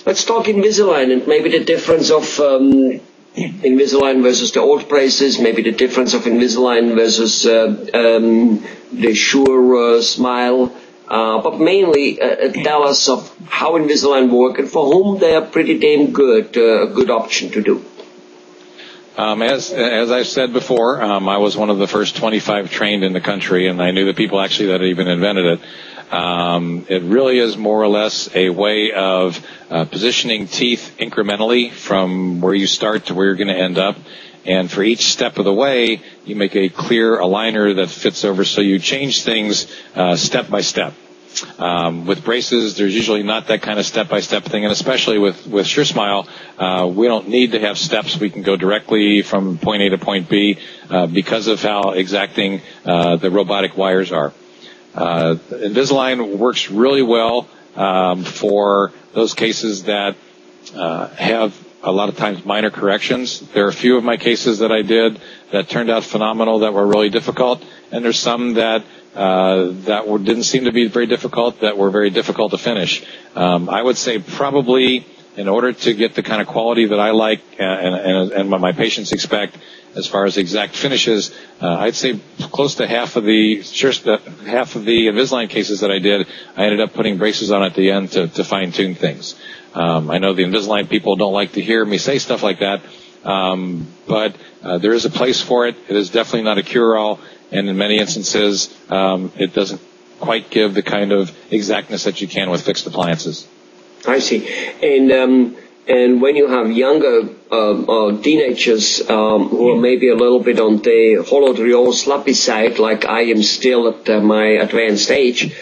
let's talk Invisalign and maybe the difference of Invisalign versus the old braces, maybe the difference of Invisalign versus the Sure Smile. But mainly tell us of how Invisalign work and for whom they are pretty damn good, a good option to do. As I've said before, I was one of the first 25 trained in the country, and I knew the people actually that had even invented it. It really is more or less a way of positioning teeth incrementally from where you start to where you're going to end up. And for each step of the way, you make a clear aligner that fits over, so you change things step by step. With braces, there's usually not that kind of step-by-step thing, and especially with Sure Smile, we don't need to have steps. We can go directly from point A to point B because of how exacting the robotic wires are. Invisalign works really well for those cases that have a lot of times minor corrections. There are a few of my cases that I did that turned out phenomenal that were really difficult, and there's some that didn't seem to be very difficult, that were very difficult to finish. I would say probably in order to get the kind of quality that I like and what my patients expect as far as exact finishes, I'd say close to half of the Invisalign cases that I did, I ended up putting braces on at the end to fine-tune things. I know the Invisalign people don't like to hear me say stuff like that, but there is a place for it. It is definitely not a cure-all, and in many instances, it doesn't quite give the kind of exactness that you can with fixed appliances. I see. And when you have younger teenagers who are maybe a little bit on the hollow sloppy side, like I am still at my advanced age,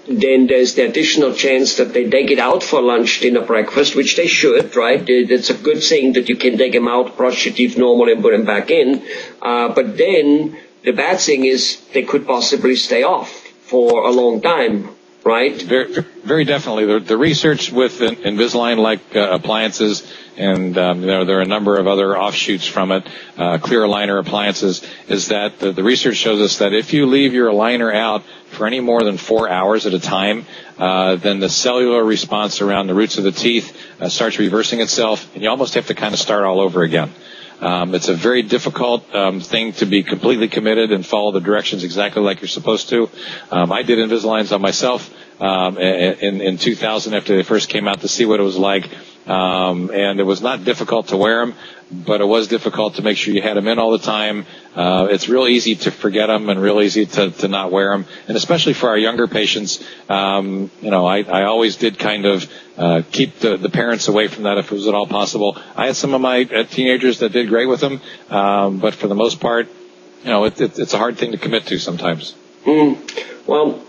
then there's the additional chance that they take it out for lunch, dinner, breakfast, which they should, right? It's a good thing that you can take them out, brush your teeth normally, and put them back in. But then the bad thing is they could possibly stay off for a long time, right? Very, very definitely. The research with Invisalign, like appliances, and there are a number of other offshoots from it, clear aligner appliances, is that the research shows us that if you leave your aligner out for any more than 4 hours at a time, then the cellular response around the roots of the teeth starts reversing itself, and you almost have to kind of start all over again. It's a very difficult thing to be completely committed and follow the directions exactly like you're supposed to. I did Invisaligns on myself in 2000 after they first came out to see what it was like. And it was not difficult to wear them, but it was difficult to make sure you had them in all the time. It's real easy to forget them and real easy to not wear them. And especially for our younger patients, I always did kind of keep the parents away from that if it was at all possible. I had some of my teenagers that did great with them, but for the most part, it's a hard thing to commit to sometimes. Well,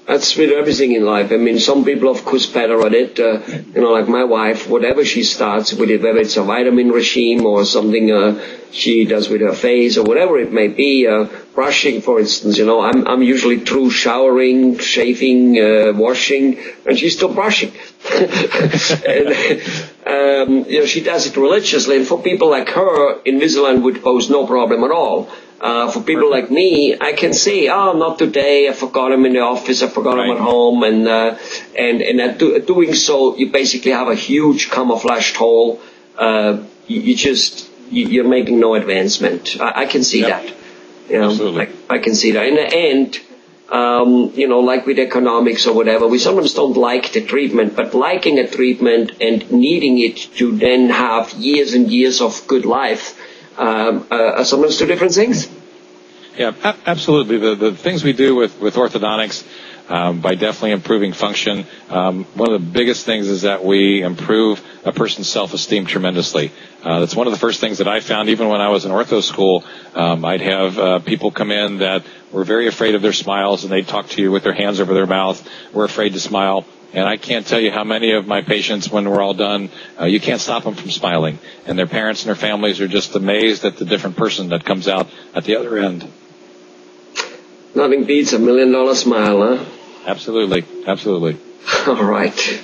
that's with everything in life. I mean, some people, of course, better at it. Like my wife, whatever she starts with it, whether it's a vitamin regime or something she does with her face or whatever it may be, brushing, for instance, I'm usually through showering, shaving, washing, and she's still brushing. And, she does it religiously. And for people like her, Invisalign would pose no problem at all. For people like me, I can say, not today, I forgot them in the office, I forgot them at home, and doing so, you basically have a huge camouflaged hole. You're making no advancement. I can see that. Absolutely. I can see that. In the end, like with economics or whatever, we sometimes don't like the treatment, but liking a treatment and needing it to then have years and years of good life are sometimes two different things. Yeah, absolutely. The things we do with orthodontics, by definitely improving function, one of the biggest things is that we improve a person's self-esteem tremendously. That's one of the first things that I found even when I was in ortho school. I'd have people come in that were very afraid of their smiles, and they'd talk to you with their hands over their mouth, were afraid to smile. And I can't tell you how many of my patients, when we're all done, you can't stop them from smiling. And their parents and their families are just amazed at the different person that comes out at the other end. Nothing beats $1 million smile, huh? Absolutely. Absolutely. All right.